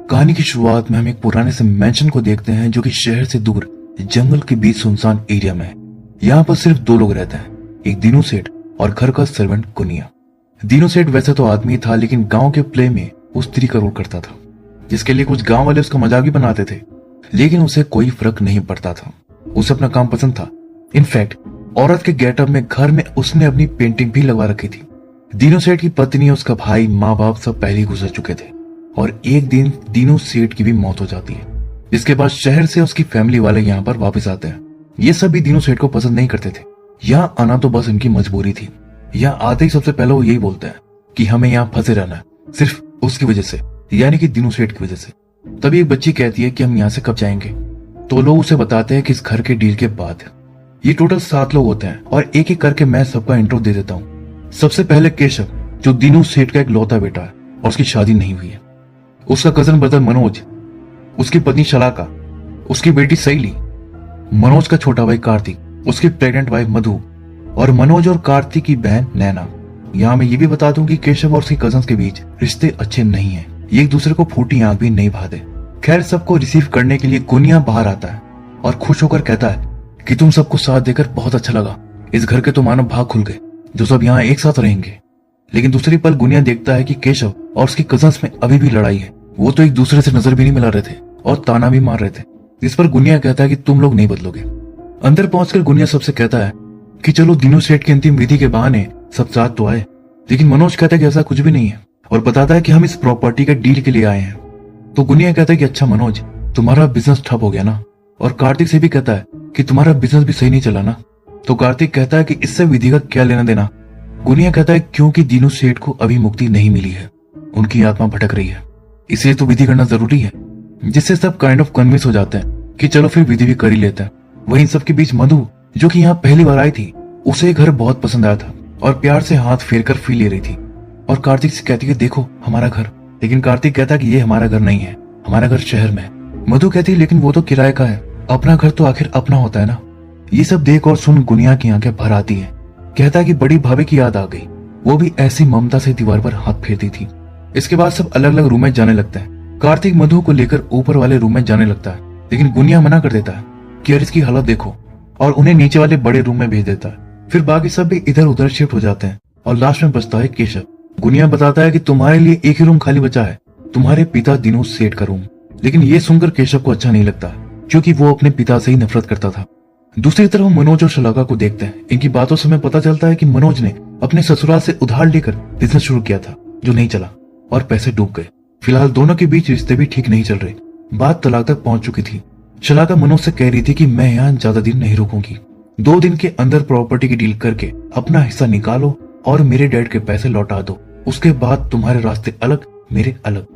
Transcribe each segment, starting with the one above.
कहानी की शुरुआत में हम एक पुराने से मैंशन को देखते हैं जो कि शहर से दूर जंगल के बीच सुनसान एरिया में है। यहाँ पर सिर्फ दो लोग रहते हैं, एक दीनू सेठ और घर का सर्वेंट गुनिया। दीनू सेठ वैसे तो आदमी था, लेकिन गांव के प्ले में वो स्त्री का रोल करता था, जिसके लिए कुछ गांव वाले उसका मजाक भी बनाते थे, लेकिन उसे कोई फर्क नहीं पड़ता था। उसे अपना काम पसंद था। इनफैक्ट औरत के गेटअप में घर में उसने अपनी पेंटिंग भी लगवा रखी थी। दीनू सेठ की पत्नी, उसका भाई, माँ बाप सब पहले ही गुजर चुके थे और एक दिन दीनू सेठ की भी मौत हो जाती है, जिसके बाद शहर से उसकी फैमिली वाले यहाँ पर वापस आते हैं। ये सब भी दीनू सेठ को पसंद नहीं करते थे। यहाँ आना तो बस इनकी मजबूरी थी। यहाँ आते ही सबसे पहले वो यही बोलते हैं कि हमें यहाँ फंसे रहना है, सिर्फ उसकी वजह से, यानी कि दीनू सेठ की वजह से। तभी एक बच्ची कहती है कि हम यहाँ से कब जाएंगे, तो लोग उसे बताते हैं कि इस घर के डील के बाद। ये टोटल 7 लोग होते हैं और एक एक करके मैं सबका इंट्रो दे देता हूँ। सबसे पहले केशव, जो दीनू सेठ का एक लौता बेटा है और उसकी शादी नहीं हुई है। उसका कजन ब्रदर मनोज, उसकी पत्नी शलाका, उसकी बेटी सैली, मनोज का छोटा भाई कार्तिक, उसकी प्रेग्नेंट वाइफ मधु और मनोज और कार्तिक की बहन नैना। यहाँ मैं ये भी बता दूं कि केशव और उसके कजन्स के बीच रिश्ते अच्छे नहीं हैं। ये एक दूसरे को फूटी आंख भी नहीं भाते। खैर, सबको रिसीव करने के लिए गुनिया बाहर आता है और खुश होकर कहता है कि तुम सबको साथ देकर बहुत अच्छा लगा। इस घर के तो मानव भाग खुल गए, जो सब यहाँ एक साथ रहेंगे। लेकिन दूसरी पल गुनिया देखता है कि केशव और उसके कजन्स में अभी भी लड़ाई है। वो तो एक दूसरे से नजर भी नहीं मिला रहे थे और ताना भी मार रहे थे, जिस पर गुनिया कहता है कि तुम लोग नहीं बदलोगे। अंदर पहुंचकर गुनिया सबसे कहता है कि चलो दीनू सेठ की अंतिम विधि के बहाने सब साथ तो आए। लेकिन मनोज कहता है कि ऐसा कुछ भी नहीं है और बताता है कि हम इस प्रॉपर्टी के डील के लिए आए हैं। तो गुनिया कहता है कि अच्छा मनोज, तुम्हारा बिजनेस ठप हो गया ना। और कार्तिक से भी कहता है कि तुम्हारा बिजनेस भी सही नहीं चला ना। तो कार्तिक कहता है कि इससे विधि का क्या लेना देना। गुनिया कहता है क्योंकि दीनू सेठ को अभी मुक्ति नहीं मिली है, उनकी आत्मा भटक रही है, इसलिए तो विधि करना जरूरी है। जिससे सब काइंड ऑफ कन्विंस हो जाते हैं कि चलो फिर विधि भी कर ही लेते हैं। वहीं सबके बीच मधु, जो कि यहाँ पहली बार आई थी, उसे घर बहुत पसंद आया था और प्यार से हाथ फेर कर फी ले रही थी और कार्तिक से कहती है देखो हमारा घर। लेकिन कार्तिक कहता है कि ये हमारा घर नहीं है, हमारा घर शहर में है। मधु कहती है लेकिन वो तो किराए का है, अपना घर तो आखिर अपना होता है ना। ये सब देख और सुन गुनिया की आंखें भर आती है। कहता है कि बड़ी भाभी की याद आ गई, वो भी ऐसी ममता से दीवार पर हाथ फेरती थी। इसके बाद सब अलग अलग रूम में जाने लगते हैं। कार्तिक मधु को लेकर ऊपर वाले रूम में जाने लगता है, लेकिन गुनिया मना कर देता है कि यार इसकी हालत देखो, और उन्हें नीचे वाले बड़े रूम में भेज देता है। फिर बाकी सब भी इधर उधर शिफ्ट हो जाते हैं और लास्ट में बचता है केशव। गुनिया बताता है कि तुम्हारे लिए एक ही रूम खाली बचा है, तुम्हारे पिता दीनू सेठ का रूम। लेकिन ये सुनकर केशव को अच्छा नहीं लगता, क्योंकि वो अपने पिता से ही नफरत करता था। दूसरी तरफ मनोज और शलाका को देखते हैं। इनकी बातों से हमें पता चलता है कि मनोज ने अपने ससुराल से उधार लेकर बिजनेस शुरू किया था, जो नहीं चला और पैसे डूब गए। फिलहाल दोनों के बीच रिश्ते भी ठीक नहीं चल रहे, बात तलाक तक पहुंच चुकी थी। शलाका मनोज से कह रही थी कि मैं यहाँ ज्यादा दिन नहीं रुकूंगी, 2 दिन के अंदर प्रॉपर्टी की डील करके अपना हिस्सा निकालो और मेरे डैड के पैसे लौटा दो, उसके बाद तुम्हारे रास्ते अलग मेरे अलग।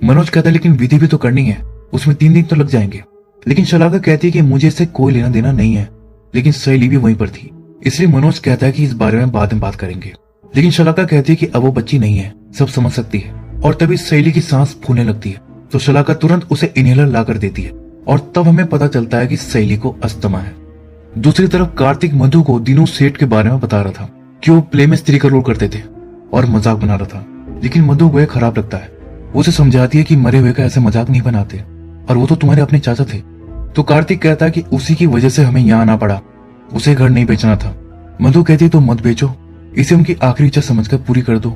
मनोज कहता है लेकिन विधि भी तो करनी है, उसमें 3 दिन तो लग जाएंगे। लेकिन शलाका कहती है कि मुझे इससे कोई लेना देना नहीं है। लेकिन सैली भी वहीं पर थी, इसलिए मनोज कहता है कि इस बारे में बाद में बात करेंगे। लेकिन शलाका कहती है कि अब वो बच्ची नहीं है, सब समझ सकती है। और तभी सैली की सांस फूलने लगती है, तो शलाका तुरंत उसे इनहेलर ला कर देती है और तब हमें पता चलता है कि सैली को अस्थमा है। दूसरी तरफ कार्तिक मधु को दीनू सेठ के बारे में बता रहा था कि वो प्ले में स्त्री का रोल करते थे और मजाक बना रहा था। लेकिन मधु को यह खराब लगता है। वो उसे समझाती है कि मरे हुए का ऐसे मजाक नहीं बनाते, और वो तो तुम्हारे अपने चाचा थे। तो कार्तिक कहता है कि उसी की वजह से हमें यहाँ आना पड़ा, उसे घर नहीं बेचना था। मधु कहती तो मत बेचो, इसे उनकी आखिरी इच्छा समझकर पूरी कर दो।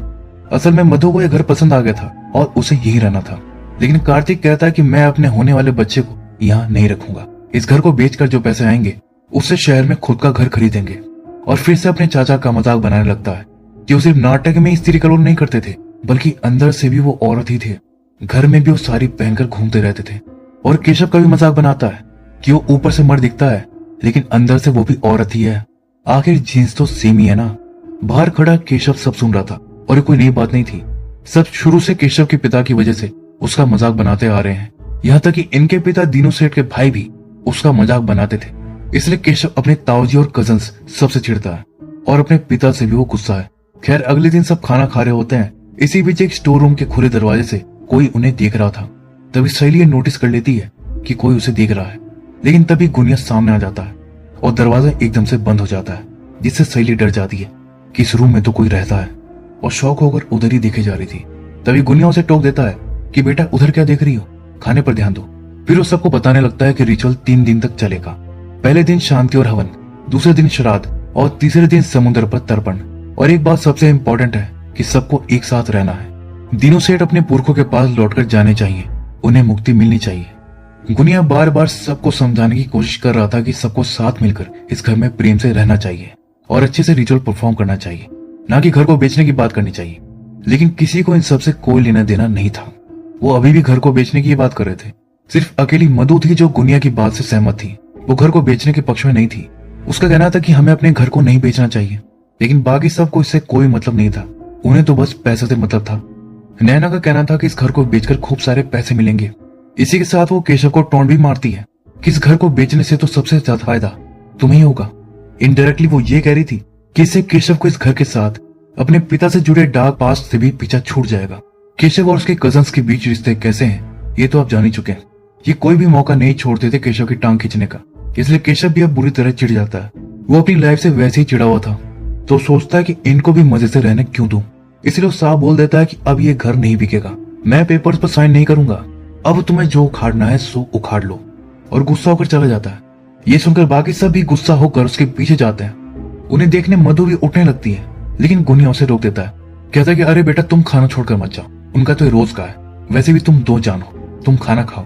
असल में मधु को यह घर पसंद आ गया था और उसे यही रहना था। लेकिन कार्तिक कहता है कि मैं अपने होने वाले बच्चे को यहाँ नहीं रखूंगा। इस घर को बेचकर जो पैसे आएंगे उससे शहर में खुद का घर खरीदेंगे। और फिर से अपने चाचा का मजाक बनाने लगता है कि वो सिर्फ नाटक में ही स्त्री का रोल नहीं करते थे, बल्कि अंदर से भी वो औरत ही थे। घर में भी वो साड़ी पहनकर घूमते रहते थे। और केशव का भी मजाक बनाता है कि वो ऊपर से मर्द दिखता है, लेकिन अंदर से वो भी औरत ही है। आखिर जीन्स तो सेम ही है ना। बाहर खड़ा केशव सब सुन रहा था और ये कोई नई बात नहीं थी। सब शुरू से केशव के पिता की वजह से उसका मजाक बनाते आ रहे हैं। यहाँ तक कि इनके पिता दीनू सेठ के भाई भी उसका मजाक बनाते थे। इसलिए केशव अपने ताऊजी और कजन्स सबसे चिढ़ता है और अपने पिता से भी वो गुस्सा है। खैर, अगले दिन सब खाना खा रहे होते हैं। इसी बीच एक स्टोर रूम के खुले दरवाजे से कोई उन्हें देख रहा था। तभी सैली नोटिस कर लेती है कि कोई उसे देख रहा है। लेकिन तभी गुनिया सामने आ जाता है और दरवाजा एकदम से बंद हो जाता है, जिससे सैली डर जाती है कि इस रूम में तो कोई रहता है और शौक होकर उधर ही देखे जा रही थी। तभी गुनिया उसे टोक देता है कि बेटा उधर क्या देख रही हो, खाने पर ध्यान दो। फिर वो सबको बताने लगता है कि रिचुअल 3 दिन तक चलेगा। पहले दिन शांति और हवन, दूसरे दिन श्राद्ध और तीसरे दिन समुद्र पर तर्पण। और एक बात सबसे इम्पोर्टेंट है कि सबको एक साथ रहना है। दिनू सेठ अपने पुरखों के पास लौटकर जाने चाहिए, उन्हें मुक्ति मिलनी चाहिए। गुनिया बार बार सबको समझाने की कोशिश कर रहा था कि सबको साथ मिलकर इस घर में प्रेम से रहना चाहिए और अच्छे से रिचुअल परफॉर्म करना चाहिए, ना कि घर को बेचने की बात करनी चाहिए। लेकिन किसी को इन सबसे कोई लेना देना नहीं था। वो अभी भी घर को बेचने की बात कर रहे थे। सिर्फ अकेली मधु थी जो गुनिया की बात से सहमत थी। वो घर को बेचने के पक्ष में नहीं थी। उसका कहना था कि हमें अपने घर को नहीं बेचना चाहिए, लेकिन बाकी सबको इससे कोई मतलब नहीं था। उन्हें तो बस पैसे से मतलब था। नैना का कहना था कि इस घर को बेचकर खूब सारे पैसे मिलेंगे। इसी के साथ वो केशव को टोंट भी मारती है कि इस घर को बेचने से तो सबसे ज्यादा फायदा तुम्हें ही होगा। इनडायरेक्टली वो ये कह रही थी कि इससे केशव को इस घर के साथ अपने पिता से जुड़े डार्क पास्ट से भी पीछा छूट जाएगा। केशव और उसके कजन्स के बीच रिश्ते कैसे हैं ये तो आप जान ही चुके हैं। ये कोई भी मौका नहीं छोड़ते थे केशव की टांग खींचने का, इसलिए केशव भी अब बुरी तरह चिढ़ जाता है। वो अपनी लाइफ से वैसे ही चिढ़ा हुआ था, तो सोचता है कि इनको भी मजे से रहने क्यों दूं। इसलिए वो साफ बोल देता है कि अब ये घर नहीं बिकेगा, मैं पेपर्स पर साइन नहीं करूंगा, अब तुम्हें जो उखाड़ना है सो उखाड़ लो। और गुस्सा होकर चला जाता है। ये सुनकर बाकी सब भी गुस्सा होकर उसके पीछे जाते हैं। उन्हें देखने मधु भी उठने लगती है, लेकिन गुनिया उसे रोक देता है। कहता है कि अरे बेटा तुम खाना छोड़कर मत जाओ, उनका तो रोज का है, वैसे भी तुम 2 जान हो, तुम खाना खाओ।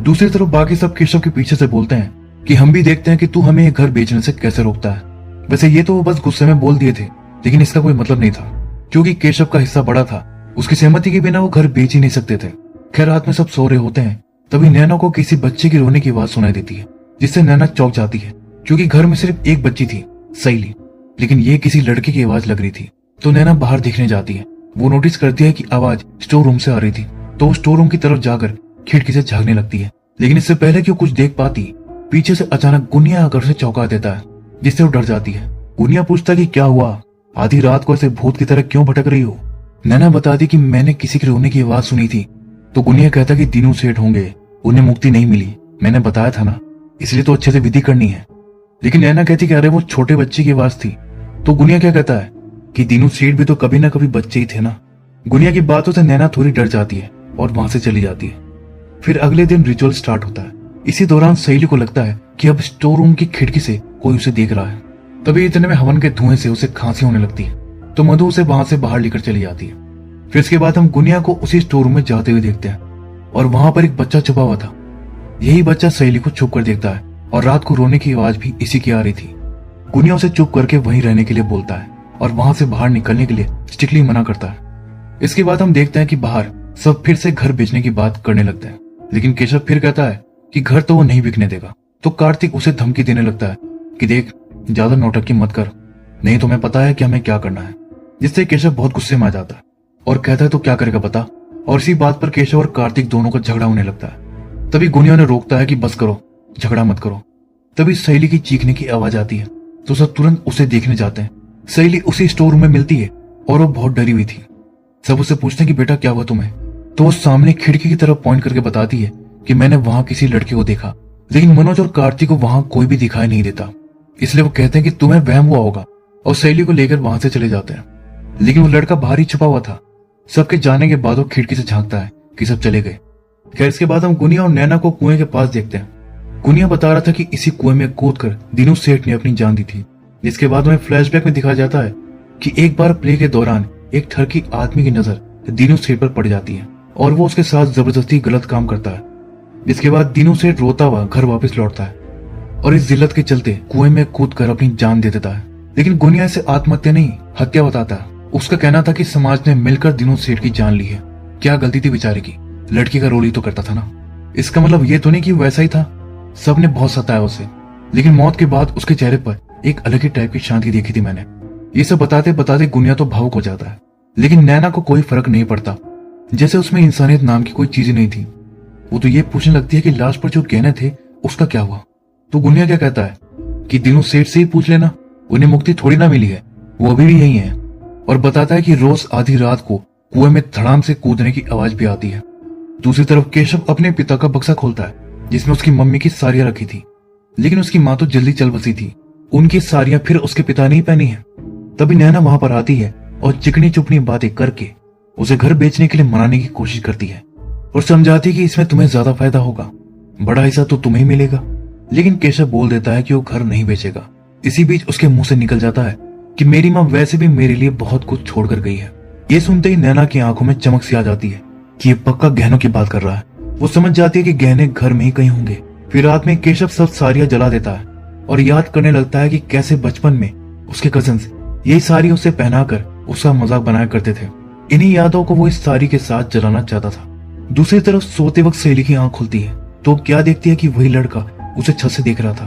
दूसरी तरफ बाकी सब केशव के पीछे से बोलते हैं कि हम भी देखते हैं कि तू हमें ये घर बेचने से कैसे रोकता है। वैसे ये तो वो बस गुस्से में बोल दिए थे, लेकिन इसका कोई मतलब नहीं था, क्योंकि केशव का हिस्सा बड़ा था। उसकी सहमति के बिना वो घर बेच ही नहीं सकते थे। खैर रात में सब सो रहे होते हैं, तभी नैना को किसी बच्चे की रोने की आवाज सुनाई देती है, जिससे नैना चौंक जाती है, क्योंकि घर में सिर्फ एक बच्ची थी, सैली, लेकिन ये किसी लड़के की आवाज लग रही थी। तो नैना बाहर देखने जाती है। वो नोटिस करती है कि आवाज स्टोर रूम से आ रही थी, तो वो स्टोर रूम की तरफ जाकर खिड़की से झांकने लगती है। लेकिन इससे पहले कि वो कुछ देख पाती, पीछे से अचानक गुनिया आकर उसे चौंका देता है, जिससे वो डर जाती है। गुनिया पूछता है कि क्या हुआ, आधी रात को ऐसे भूत की तरह क्यों भटक रही हो। नैना बताती कि मैंने किसी के रोने की आवाज सुनी थी। तो गुनिया कहता कि दिनू सेठ होंगे, उन्हें मुक्ति नहीं मिली, मैंने बताया था ना, इसलिए तो अच्छे से विधि करनी है। लेकिन नैना कहती कि अरे वो छोटे बच्चे की आवाज थी। तो गुनिया क्या कहता है कि दिनू सेठ भी तो कभी ना कभी बच्चे ही थे ना। गुनिया की बातों से नैना थोड़ी डर जाती है और वहां से चली जाती है। फिर अगले दिन रिचुअल स्टार्ट होता है। इसी दौरान सहेली को लगता है कि अब स्टोर रूम की खिड़की से कोई उसे देख रहा है। तभी इतने में हवन के धुएं से उसे खांसी होने लगती है, तो मधु उसे वहां से बाहर लेकर चली जाती है। फिर इसके बाद हम गुनिया को उसी स्टोर रूम में जाते हुए देखते हैं, और वहां पर एक बच्चा छुपा हुआ था। यही बच्चा सहेली को छुप कर देखता है, और रात को रोने की आवाज भी इसी की आ रही थी। गुनिया उसे चुप करके वहीं रहने के लिए बोलता है, और वहां से बाहर निकलने के लिए स्ट्रिक्टली मना करता है। इसके बाद हम देखते हैं कि बाहर सब फिर से घर बेचने की बात करने लगते हैं, लेकिन केशव फिर कहता है कि घर तो वो नहीं बिकने देगा। तो कार्तिक उसे धमकी देने लगता है कि देख ज्यादा नौटंकी मत कर, नहीं तो मैं पता है कि हमें क्या करना है। जिससे केशव बहुत गुस्से में आ जाता है और कहता है तो क्या करेगा बता। और इसी बात पर केशव और कार्तिक दोनों का झगड़ा होने लगता है। तभी गुनिया ने रोकता है कि बस करो, झगड़ा मत करो। तभी सहेली की चीखने की आवाज आती है, तो सब तुरंत उसे देखने जाते हैं। सहेली उसी स्टोर रूम में मिलती है और वो बहुत डरी हुई थी। सब उससे पूछते हैं कि बेटा क्या हुआ तुम्हें। तो वो सामने खिड़की की तरफ पॉइंट करके बताती है कि मैंने वहां किसी लड़के को देखा, लेकिन मनोज और कार्तिक को वहां कोई भी दिखाई नहीं देता। इसलिए वो कहते हैं कि तुम्हें वहम हुआ होगा, और सहेली को लेकर वहां से चले जाते हैं। लेकिन वो लड़का बाहर ही छुपा हुआ था। सबके जाने के बाद वो खिड़की से झांकता है कि सब चले गए। खैर इसके बाद हम गुनिया और नैना को कुएं के पास देखते हैं। गुनिया बता रहा था कि इसी कुएं में कूदकर दिनू सेठ ने अपनी जान दी थी। जिसके बाद हमें फ्लैशबैक में दिखाया जाता है कि एक बार प्ले के दौरान एक ठरकी आदमी की नजर दिनू सेठ पर पड़ जाती है, और वो उसके साथ जबरदस्ती गलत काम करता है। जिसके बाद दिनू सेठ रोता हुआ घर वापस लौटता है, और इस जिल्लत के चलते कुएं में कूदकर अपनी जान दे देता है। लेकिन गुनिया इसे आत्महत्या नहीं हत्या बताता है। उसका कहना था कि समाज ने मिलकर दिनू सेठ की जान ली है। क्या गलती थी बेचारे की, लड़की का रोल ही तो करता था ना। इसका मतलब ये तो नहीं कि वैसा ही था, सबने बहुत सताया उसे। लेकिन मौत के बाद उसके चेहरे पर एक अलग ही टाइप की शांति देखी थी मैंने। ये सब बताते बताते गुनिया तो भावुक हो जाता है, लेकिन नैना को कोई फर्क नहीं पड़ता, जैसे उसमें इंसानियत नाम की कोई चीज ही नहीं थी। वो तो ये पूछने लगती है कि लाश पर जो गहने थे उसका क्या हुआ। तो गुनिया क्या कहता है कि दिनू सेठ से ही पूछ लेना, उन्हें मुक्ति थोड़ी ना मिली है, वो अभी भी यही है। और बताता है कि रोज आधी रात को कुएं में धड़ाम से कूदने की आवाज भी आती है। दूसरी तरफ केशव अपने पिता का बक्सा खोलता है, जिसमें उसकी मम्मी की साड़ियां रखी थी, लेकिन उसकी माँ तो जल्दी चल बसी थी। उनकी साड़ियां फिर उसके पिता ने ही पहनी है। तभी नैना वहां पर आती है और चिकनी चुपनी बातें करके उसे घर बेचने के लिए मनाने की कोशिश करती है। और समझाती कि इसमें तुम्हें ज्यादा फायदा होगा, बड़ा हिस्सा तो तुम्हें ही मिलेगा। लेकिन केशव बोल देता है कि वो घर नहीं बेचेगा। इसी बीच उसके मुंह से निकल जाता है कि मेरी माँ वैसे भी मेरे लिए बहुत कुछ छोड़कर गई है। ये सुनते ही नैना की आंखों में चमक सी आ जाती है कि ये पक्का गहनों की बात कर रहा है। वो समझ जाती है कि गहने घर में ही कहीं होंगे। फिर रात में केशव सब साड़ियां जला देता है और याद करने लगता है कि कैसे बचपन में उसके कजिन्स यही साड़ी उसे पहनाकर उसका मजाक बनाया करते थे। इन्हीं यादों को वो इस साड़ी के साथ जलाना चाहता था। दूसरी तरफ सोते वक्त सहेली की आंख खुलती है तो क्या देखती है कि वही लड़का उसे छत से देख रहा था,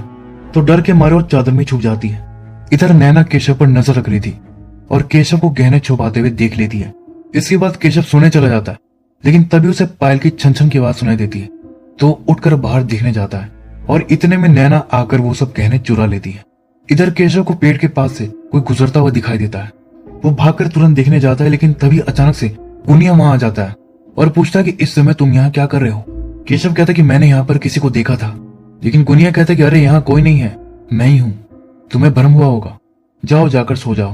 तो डर के मारे वो चादर में छुप जाती है। इधर नैना केशव पर नजर रख रही थी और केशव को गहने छुपाते हुए देख लेती है। इसके बाद केशव सोने चला जाता है, लेकिन तभी उसे पायल की छन छन की आवाज सुनाई देती है, तो उठकर बाहर देखने जाता है और इतने में नैना आकर वो सब गहने चुरा लेती है। इधर केशव को पेड़ के पास से कोई गुजरता हुआ दिखाई देता है। वो भागकर तुरंत देखने जाता है, लेकिन तभी अचानक से गुनिया वहां आ जाता है और पूछता है कि इस समय तुम यहाँ क्या कर रहे हो। केशव कहता है कि मैंने यहाँ पर किसी को देखा था, लेकिन गुनिया कहता है कि अरे यहाँ कोई नहीं है, मैं ही हूँ, तुम्हें भ्रम हुआ होगा, जाओ जाकर सो जाओ।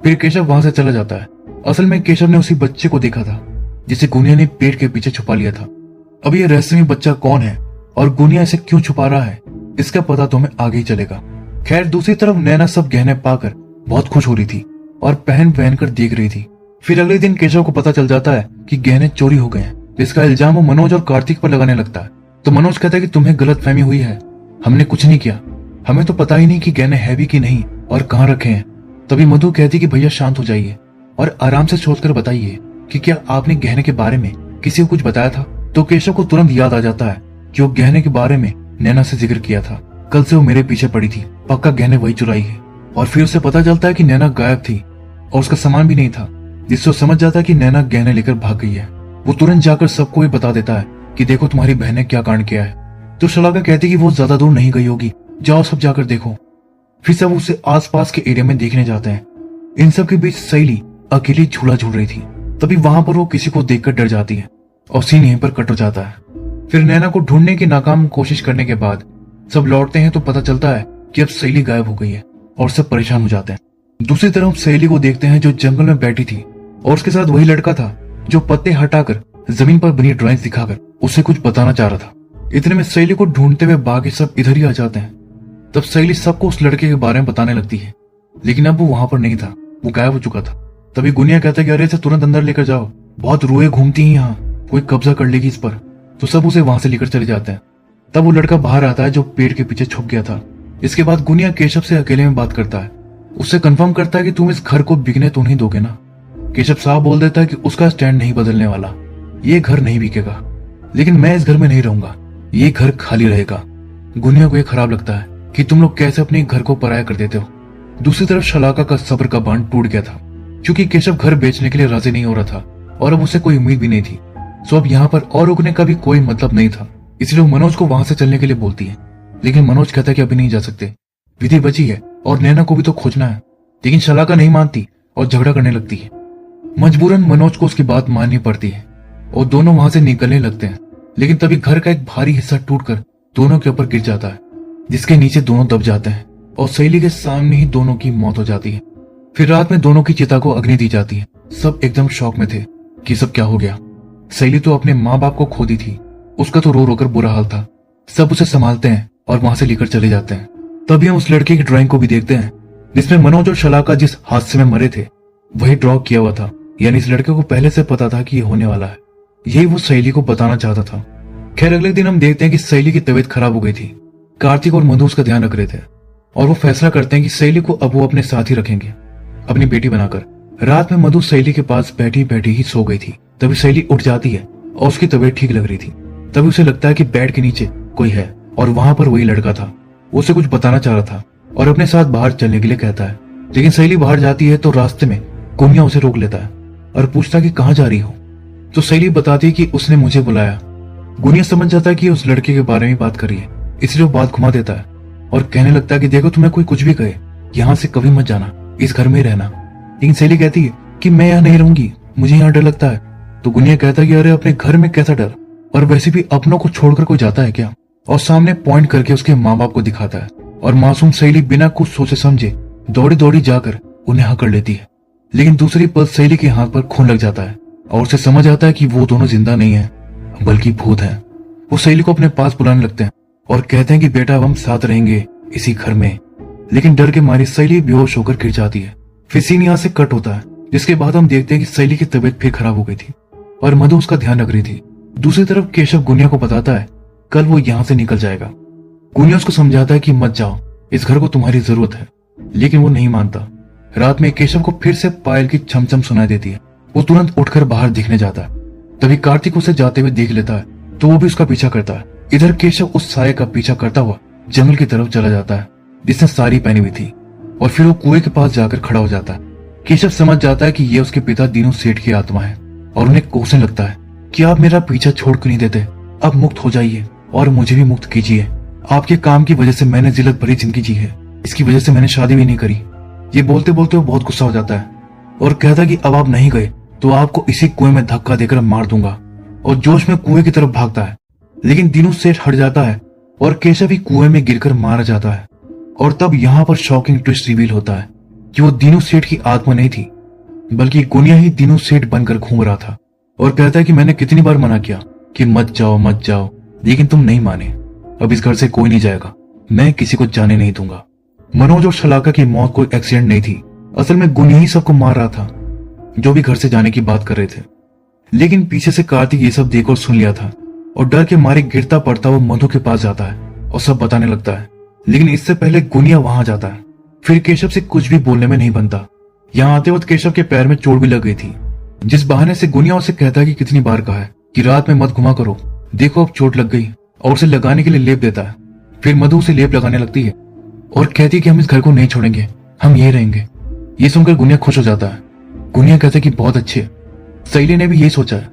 फिर केशव वहां से चला जाता है। असल में केशव ने उसी बच्चे को देखा था जिसे गुनिया ने पेड़ के पीछे छुपा लिया था। अब ये रहस्यमय बच्चा कौन है और गुनिया इसे क्यों छुपा रहा है, इसका पता तो हमें आगे ही चलेगा। खैर दूसरी तरफ नैना सब गहने पाकर बहुत खुश हो रही थी और पहन कर देख रही थी। फिर अगले दिन केशव को पता चल जाता है कि गहने चोरी हो गए हैं। इसका इल्जाम वो मनोज और कार्तिक पर लगाने लगता है। तो मनोज कहता है कि तुम्हें गलतफहमी हुई है, हमने कुछ नहीं किया, हमें तो पता ही नहीं कि गहने है भी कि नहीं और कहाँ रखे हैं। तभी मधु कहती कि भैया शांत हो जाइए और आराम से सोचकर बताइए कि क्या आपने गहने के बारे में किसी को कुछ बताया था। तो केशव को तुरंत याद आ जाता है कि वो गहने के बारे में नैना से जिक्र किया था, कल से वो मेरे पीछे पड़ी थी, पक्का गहने वही चुराई है। और फिर उसे पता चलता है कि नैना गायब थी और उसका सामान भी नहीं था, जिससे वो समझ जाता है कि नैना गहने लेकर भाग गई है। वो तुरंत जाकर सबको ही बता देता है कि देखो तुम्हारी बहन ने क्या कांड किया है। तो शलाका कहती कि वो ज्यादा दूर नहीं गई होगी, जाओ सब जाकर देखो। फिर सब उसे आसपास के एरिया में देखने जाते हैं। इन सब के बीच सहेली अकेली झूला झूल रही थी। तभी वहां पर वो किसी को देखकर डर जाती है और सीन यहीं पर कट हो जाता है। फिर नैना को ढूंढने की नाकाम कोशिश करने के बाद सब लौटते हैं तो पता चलता है कि अब सहेली गायब हो गई है और सब परेशान हो जाते हैं। दूसरी तरफ सहेली को देखते हैं जो जंगल में बैठी थी और उसके साथ वही लड़का था जो पत्ते हटाकर जमीन पर बनी ड्राइंग्स दिखाकर उसे कुछ बताना चाह रहा था। इतने में सहेली को ढूंढते हुए बाकी सब इधर ही आ जाते हैं। तब सहेली सबको उस लड़के के बारे में बताने लगती है, लेकिन अब वो वहां पर नहीं था, वो गायब हो चुका था। तभी गुनिया कहता है कि अरे इसे तुरंत अंदर लेकर जाओ, बहुत रूहे घूमती हैं यहाँ, कोई कब्जा कर लेगी इस पर। तो सब उसे वहां से लेकर चले जाते हैं। तब वो लड़का बाहर आता है जो पेड़ के पीछे छुप गया था। इसके बाद गुनिया केशव से अकेले में बात करता है, उससे कंफर्म करता है कि तुम इस घर को बिकने तो नहीं दोगे ना। केशव साफ बोल देता है कि उसका स्टैंड नहीं बदलने वाला, ये घर नहीं बिकेगा, लेकिन मैं इस घर में नहीं रहूंगा, ये घर खाली रहेगा। गुनिया को ये खराब लगता है कि तुम लोग कैसे अपने घर को पराया कर देते हो। दूसरी तरफ शलाका का सब्र का बांध टूट गया था, क्योंकि केशव घर बेचने के लिए राजी नहीं हो रहा था और अब उसे कोई उम्मीद भी नहीं थी। सो अब यहाँ पर और रुकने का भी कोई मतलब नहीं था, इसलिए वो मनोज को वहां से चलने के लिए बोलती है। लेकिन मनोज कहता है कि अभी नहीं जा सकते, विधि बची है और नैना को भी तो खोजना है। लेकिन शलाका नहीं मानती और झगड़ा करने लगती है। मजबूरन मनोज को उसकी बात माननी पड़ती है और दोनों वहां से निकलने लगते हैं। लेकिन तभी घर का एक भारी हिस्सा टूटकर दोनों के ऊपर गिर जाता है, जिसके नीचे दोनों दब जाते हैं और सहेली के सामने ही दोनों की मौत हो जाती है। फिर रात में दोनों की चिता को अग्नि दी जाती है। सब एकदम शौक में थे कि सब क्या हो गया। सहेली तो अपने माँ बाप को खो दी थी, उसका तो रो रोकर बुरा हाल था। सब उसे संभालते हैं और वहां से लेकर चले जाते हैं। तभी हम उस लड़के की ड्राइंग को भी देखते हैं जिसमें मनोज और शलाका जिस हादसे में मरे थे वही ड्रॉ किया हुआ था। यानी इस लड़के को पहले से पता था कि ये होने वाला है, यही वो सहेली को बताना चाहता था। खैर अगले दिन हम देखते हैं कि सहेली की तबीयत खराब हो गई थी। कार्तिक और मधु उसका ध्यान रख रहे थे और वो फैसला करते हैं कि सहेली को अब वो अपने साथ ही रखेंगे, अपनी बेटी बनाकर। रात में मधु सहेली के पास बैठी बैठी ही सो गई थी। तभी सहेली उठ जाती है और उसकी तबीयत ठीक लग रही थी। तभी उसे लगता है कि बेड के नीचे कोई है और वहां पर वही लड़का था। वो उसे कुछ बताना चाह रहा था और अपने साथ बाहर चलने के लिए कहता है। लेकिन सहेली बाहर जाती है तो रास्ते में गुनिया उसे रोक लेता है और पूछता है कि कहाँ जा रही हो। तो सहेली बताती है कि उसने मुझे बुलाया। गुनिया समझ जाता है कि उस लड़के के बारे में बात करी है, इसलिए वो बात घुमा देता है और कहने लगता है कि देखो तुम्हें कोई कुछ भी कहे, यहाँ से कभी मत जाना, इस घर में ही रहना। लेकिन सहेली कहती है कि मैं यहाँ नहीं रहूंगी, मुझे यहाँ डर लगता है। तो गुनिया कहता है कि अरे अपने घर में कैसा डर, और वैसे भी अपनों को छोड़कर कोई जाता है क्या। और सामने पॉइंट करके उसके माँ बाप को दिखाता है और मासूम सहेली बिना कुछ सोचे समझे दौड़ी दौड़ी जाकर उन्हें हक कर लेती है। लेकिन दूसरी पल सहेली के हाथ पर खून लग जाता है और उसे समझ आता है कि वो दोनों जिंदा नहीं है। बल्कि भूत हैं। वो सहेली को अपने पास बुलाने लगते हैं और कहते हैं कि बेटा अब हम साथ रहेंगे इसी घर में। लेकिन डर के मारे सहेली बेहोश होकर गिर जाती है। फिर सीन यहाँ से कट होता है, जिसके बाद हम देखते हैं कि सहेली की तबीयत फिर खराब हो गई थी और मधु उसका ध्यान रख रही थी। दूसरी तरफ केशव गुनिया को बताता है कल वो यहाँ से निकल जाएगा। गुनिया उसको समझाता है कि मत जाओ, इस घर को तुम्हारी जरूरत है, लेकिन वो नहीं मानता। रात में केशव को फिर से पायल की छमछम सुनाई देती है। वो तुरंत उठकर बाहर देखने जाता है। तभी कार्तिक उसे जाते हुए देख लेता है, तो वो भी उसका पीछा करता है। इधर केशव उस साये का पीछा करता हुआ जंगल की तरफ चला जाता है, जिसने साड़ी पहनी हुई थी, और फिर वो कुएं के पास जाकर खड़ा हो जाता है। केशव समझ जाता है कि ये उसके पिता दीनू सेठ की आत्मा है और उन्हें कोसने लगता है कि आप मेरा पीछा छोड़ क्यों नहीं देते, अब मुक्त हो जाइए और मुझे भी मुक्त कीजिए। आपके काम की वजह से मैंने जिल्लत भरी जिंदगी जी है, इसकी वजह से मैंने शादी भी नहीं करी। ये बोलते बोलते वो बहुत गुस्सा हो जाता है और कहता है कि अब आप नहीं गए तो आपको इसी कुएं में धक्का देकर मार दूंगा, और जोश में कुएं की तरफ भागता है। लेकिन दीनू सेठ हट जाता है और केशव भी कुएं में गिरकर मारा जाता है। और तब यहाँ पर शॉकिंग ट्विस्ट रिवील होता है कि वो दीनू सेठ की आत्मा नहीं थी, बल्कि गुनिया ही दीनू सेठ बनकर घूम रहा था। और कहता है कि मैंने कितनी बार मना किया कि मत जाओ, लेकिन तुम नहीं माने। अब इस घर से कोई नहीं जाएगा, मैं किसी को जाने नहीं दूंगा। मनोज और शलाका की मौत कोई एक्सीडेंट नहीं थी, असल में गुनिया ही सबको मार रहा था, जो भी घर से जाने की बात कर रहे थे। लेकिन पीछे से कार्तिक ये सब देख और सुन लिया था, और डर के मारे गिरता पड़ता वो मधु के पास जाता है और सब बताने लगता है। लेकिन इससे पहले गुनिया वहां जाता है। फिर केशव से कुछ भी बोलने में नहीं बनता। यहाँ आते वक्त केशव के पैर में चोट भी लग गई थी, जिस बहाने से गुनिया उसे कहता है कि कितनी बार कहा है कि रात में मत घुमा करो, देखो अब चोट लग गई, और उसे लगाने के लिए लेप देता है। फिर मधु उसे लेप लगाने लगती है और कहती है कि हम इस घर को नहीं छोड़ेंगे, हम यही रहेंगे। ये सुनकर गुनिया खुश हो जाता है। गुनिया कहते कि बहुत अच्छे। सहेली ने भी यही सोचा है,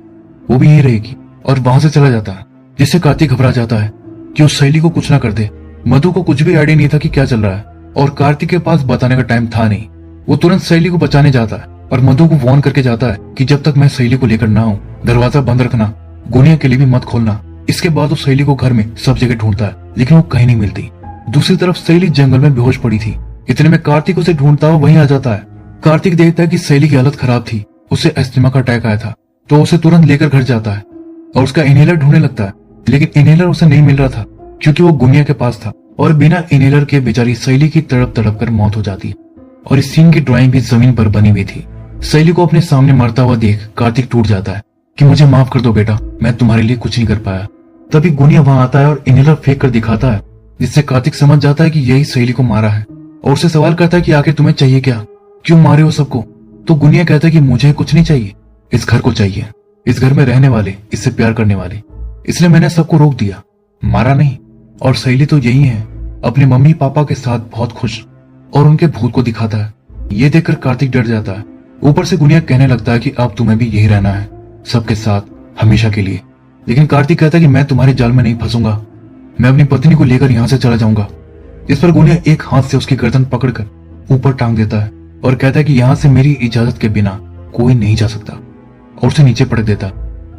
वो भी यही रहेगी, और वहां से चला जाता है, जिससे कार्तिक घबरा जाता है कि उस सहेली को कुछ ना कर दे। मधु को कुछ भी आइडिया नहीं था कि क्या चल रहा है, और कार्तिक के पास बताने का टाइम था नहीं। वो तुरंत सहेली को बचाने जाता है और मधु को वार्न करके जाता है कि जब तक मैं सहेली को लेकर ना आऊं, दरवाजा बंद रखना, गुनिया के लिए भी मत खोलना। इसके बाद वो सहेली को घर में सब जगह ढूंढता है, लेकिन वो कहीं नहीं मिलती। दूसरी तरफ सहेली जंगल में बेहोश पड़ी थी। इतने में कार्तिक उसे ढूंढता हुआ वहीं आ जाता है। कार्तिक देखता है कि सहेली की हालत खराब थी, उसे अस्थमा का अटैक आया था, तो उसे तुरंत लेकर घर जाता है और उसका इनहेलर ढूंढने लगता है। लेकिन इनहेलर उसे नहीं मिल रहा था, क्योंकि वो गुनिया के पास था, और बिना इनहेलर के बेचारी सहेली की तड़प तड़प कर मौत हो जाती है। और इस सीन की ड्राइंग भी जमीन पर बनी हुई थी। सहेली को अपने सामने मरता हुआ देख कार्तिक टूट जाता है कि मुझे माफ कर दो बेटा, मैं तुम्हारे लिए कुछ नहीं कर पाया। तभी गुनिया वहां आता है और इनहेलर फेंक कर दिखाता है, जिससे कार्तिक समझ जाता है कि यही सहेली को मारा है, और उससे सवाल करता है कि आखिर तुम्हें चाहिए क्या, क्यों मारे हो सबको। तो गुनिया कहता है कि मुझे कुछ नहीं चाहिए, इस घर को चाहिए, इस घर में रहने वाले, इससे प्यार करने वाले, इसलिए मैंने सबको रोक दिया, मारा नहीं। और सहेली तो यही है, अपने मम्मी पापा के साथ बहुत खुश, और उनके भूत को दिखाता है। ये देखकर कार्तिक डर जाता है। ऊपर से गुनिया कहने लगता है कि अब तुम्हें भी यही रहना है, सबके साथ, हमेशा के लिए। लेकिन कार्तिक कहता है कि मैं तुम्हारे जाल में नहीं फंसूंगा, मैं अपनी पत्नी को लेकर यहाँ से चला जाऊंगा। इस पर गुनिया एक हाथ से उसकी गर्दन पकड़कर ऊपर टांग देता है और कहता है कि यहाँ से मेरी इजाजत के बिना कोई नहीं जा सकता, और उसे नीचे पटक देता।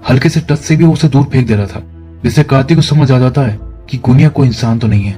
हल्के से टच से भी उसे दूर फेंक दे रहा था, जिससे कार्तिक को समझ आ जाता है कि गुनिया कोई इंसान तो नहीं है।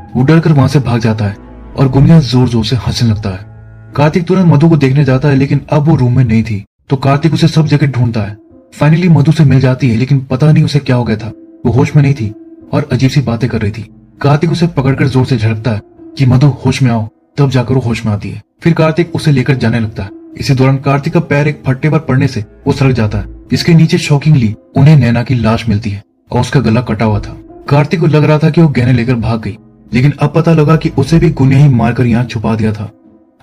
वो डर कर वहां से भाग जाता है और गुनिया जोर जोर से हंसने लगता है। कार्तिक तुरंत मधु को देखने जाता है, लेकिन अब वो रूम में नहीं थी, तो कार्तिक उसे सब जगह ढूंढता है। फाइनली मधु से मिल जाती है, लेकिन पता नहीं उसे क्या हो गया था, वो होश में नहीं थी और अजीब सी बातें कर रही थी। कार्तिक उसे पकड़कर जोर से झड़कता है कि मधु होश में आओ, तब जाकर वो होश में आती है। फिर कार्तिक उसे लेकर जाने लगता है। इसी दौरान कार्तिक का पैर एक फट्टे पर पड़ने से वो सड़क जाता है, जिसके नीचे शॉकिंगली उन्हें नैना की लाश मिलती है और उसका गला कटा हुआ था। कार्तिक को लग रहा था कि वो गहने लेकर भाग गई, लेकिन अब पता लगा कि उसे भी गुनिया ही मारकर यहाँ छुपा दिया था।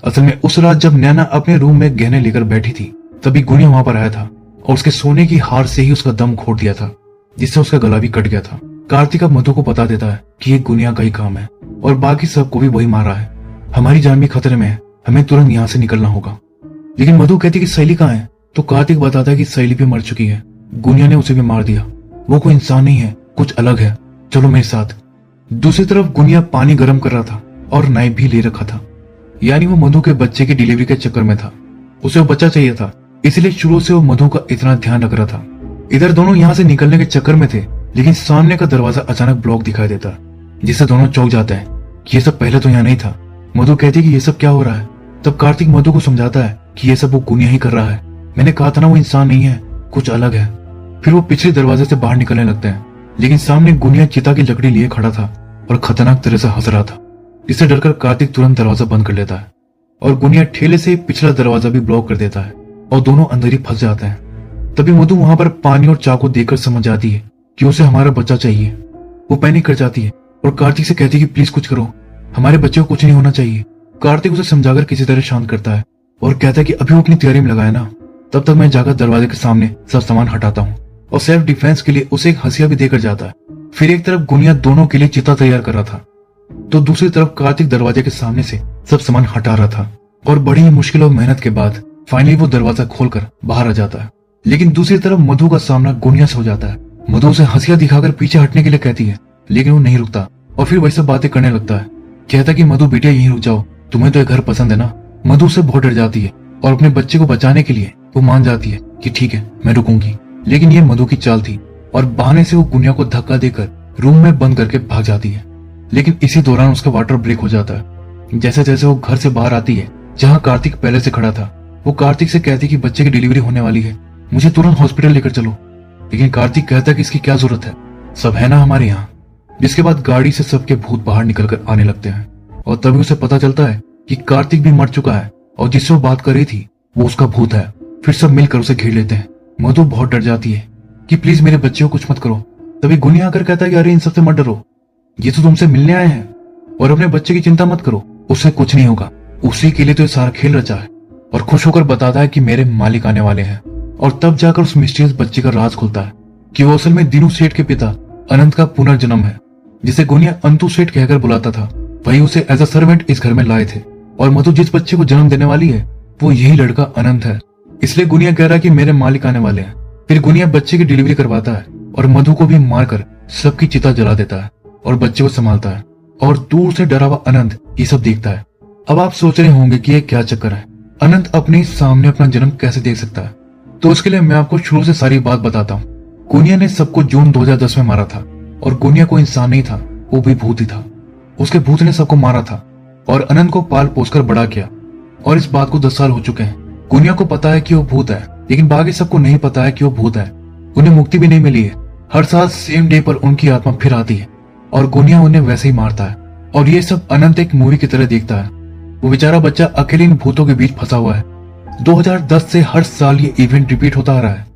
असल में उस रात जब नैना अपने रूम में गहने लेकर बैठी थी, तभी गुनिया वहां पर आया था और उसके सोने की हार से ही उसका दम घोट दिया था, जिससे उसका गला भी कट गया था। कार्तिक अब मधु को बता देता है कि ये गुनिया का ही काम है और बाकी सबको भी वही मारा है, हमारी जान भी खतरे में है, हमें तुरंत यहाँ से निकलना होगा। लेकिन मधु कहती कि सहेली कहाँ है, तो कार्तिक बताता है कि सहेली भी मर चुकी है, गुनिया ने उसे भी मार दिया, वो कोई इंसान नहीं है, कुछ अलग है, चलो मेरे साथ। दूसरी तरफ गुनिया पानी गर्म कर रहा था और नाइफ भी ले रखा था, यानी वो मधु के बच्चे की डिलीवरी के चक्कर में था। उसे वो बच्चा चाहिए था, इसलिए शुरू से वो मधु का इतना ध्यान रख रहा था। इधर दोनों यहाँ से निकलने के चक्कर में थे, लेकिन सामने का दरवाजा अचानक ब्लॉक दिखाई देता, जिससे दोनों चौंक जाते हैं कि ये सब पहले तो यहाँ नहीं था। मधु कहती कि ये सब क्या हो रहा है। तब कार्तिक मधु को समझाता है कि ये सब वो गुनिया ही कर रहा है, मैंने कहा था ना वो इंसान नहीं है, कुछ अलग है। फिर वो पिछले दरवाजे से बाहर निकलने लगते हैं, लेकिन सामने गुनिया चिता की लकड़ी लिए खड़ा था और खतरनाक तरह से हंस रहा था। इससे डरकर कार्तिक तुरंत दरवाजा बंद कर लेता है और गुनिया ठेले से पिछला दरवाजा भी ब्लॉक कर देता है और दोनों अंदर ही फंस जाते हैं। तभी मधु वहां पर पानी और चाकू देखकर समझ जाती है कि उसे हमारा बच्चा चाहिए। वो पैनिक कर जाती है और कार्तिक से कहती है कि प्लीज कुछ करो, हमारे बच्चे को कुछ नहीं होना चाहिए। कार्तिक उसे समझाकर किसी तरह शांत करता है और कहता है कि अभी वो अपनी तैयारी में लगाए ना, तब तक मैं जाकर दरवाजे के सामने सब सामान हटाता हूँ। और सेल्फ डिफेंस के लिए उसे एक हंसिया भी देकर जाता है। फिर एक तरफ गुनिया दोनों के लिए चिता तैयार कर रहा था, तो दूसरी तरफ कार्तिक दरवाजे के सामने से सब सामान हटा रहा था। और बड़ी ही मुश्किल और मेहनत के बाद फाइनली वो दरवाजा खोलकर बाहर आ जाता है। लेकिन दूसरी तरफ मधु का सामना गुनिया से हो जाता है। मधु उसे हंसिया दिखाकर पीछे हटने के लिए कहती है, लेकिन वो नहीं रुकता और फिर वही सब बातें करने लगता है। कहता कि मधु बेटिया यहीं रुक जाओ, तुम्हें तो ये घर पसंद है ना। मधु से बहुत डर जाती है और अपने बच्चे को बचाने के लिए वो मान जाती है कि ठीक है मैं रुकूंगी। लेकिन ये मधु की चाल थी और बहाने से वो गुनिया को धक्का देकर रूम में बंद करके भाग जाती है। लेकिन इसी दौरान उसका वाटर ब्रेक हो जाता है। जैसे जैसे वो घर से बाहर आती है जहाँ कार्तिक पहले से खड़ा था, वो कार्तिक से कहती कि बच्चे की डिलीवरी होने वाली है, मुझे तुरंत हॉस्पिटल लेकर चलो। लेकिन कार्तिक कहता कि इसकी क्या जरूरत है, सब है ना हमारे यहाँ। जिसके बाद गाड़ी से सबके भूत बाहर निकलकर आने लगते हैं और तभी उसे पता चलता है कि कार्तिक भी मर चुका है और जिससे वो बात कर रही थी वो उसका भूत है। फिर सब मिलकर उसे घेर लेते हैं। मधु बहुत डर जाती है कि प्लीज मेरे बच्चे को कुछ मत करो। तभी गुनिया आकर कहता है कि अरे इन सबसे मत डरो, ये तो तुमसे मिलने आए हैं और अपने बच्चे की चिंता मत करो, उससे कुछ नहीं होगा, उसी के लिए तो ये सारा खेल रचा है। और खुश होकर बताता है कि मेरे मालिक आने वाले हैं। और तब जाकर उस मिस्टीरियस बच्चे का राज खुलता है कि वो असल में दीनू सेठ के पिता अनंत का पुनर्जन्म है, जिसे गुनिया अंतु सेठ कहकर बुलाता था। वही उसे एज अ सर्वेंट इस घर में लाए थे। और मधु जिस बच्चे को जन्म देने वाली है वो यही लड़का अनंत है। इसलिए गुनिया कह रहा है कि मेरे मालिक आने वाले हैं। फिर गुनिया बच्चे की डिलीवरी करवाता है और मधु को भी मारकर सबकी चिता जला देता है और बच्चे को संभालता है। और दूर से डरा हुआ अनंत ये सब देखता है। अब आप सोच रहे होंगे कि ये क्या चक्कर है, अनंत अपने सामने अपना जन्म कैसे देख सकता है। तो उसके लिए मैं आपको शुरू से सारी बात बताता हूँ। गुनिया ने सबको जून 2010 में मारा था और गुनिया को इंसान नहीं था, वो भी भूत ही था। उसके भूत ने सबको मारा था और अनंत को पाल पोसकर बड़ा किया। और इस बात को 10 साल हो चुके हैं। गुनिया को पता है कि वो भूत है, लेकिन बाकी सबको नहीं पता है कि वो भूत है। उन्हें मुक्ति भी नहीं मिली है। हर साल सेम डे पर उनकी आत्मा फिर आती है और गुनिया उन्हें वैसे ही मारता है। और ये सब अनंत एक मूवी की तरह देखता है। वो बेचारा बच्चा अकेले इन भूतों के बीच फंसा हुआ है। 2010 से हर साल ये इवेंट रिपीट होता आ रहा है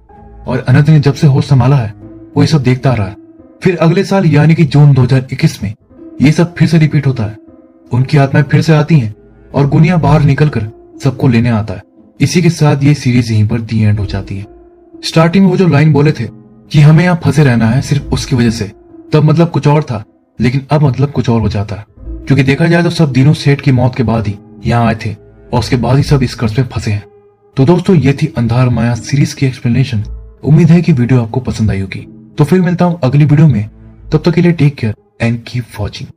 और अनंत ने जब से होश संभाला है वो ये सब देखता आ रहा है। फिर अगले साल यानी कि जून 2021 में ये सब फिर से रिपीट होता है। उनकी आत्माएं फिर से आती हैं और गुनिया बाहर निकलकर सबको लेने आता है। इसी के साथ ये सीरीज यहीं पर दी एंड हो जाती है। स्टार्टिंग में वो जो लाइन बोले थे कि हमें यहाँ फंसे रहना है सिर्फ उसकी वजह से, तब मतलब कुछ और था, लेकिन अब मतलब कुछ और हो जाता है। क्योंकि देखा जाए तो सब दीनू सेठ की मौत के बाद ही यहाँ आए थे और उसके बाद ही सब इस कर्ज में फंसे हैं। तो दोस्तों ये थी अंधार माया सीरीज की एक्सप्लेनेशन। उम्मीद है कि वीडियो आपको पसंद आई होगी। तो फिर मिलता हूँ अगली वीडियो में, तब तक के लिए take care and keep watching.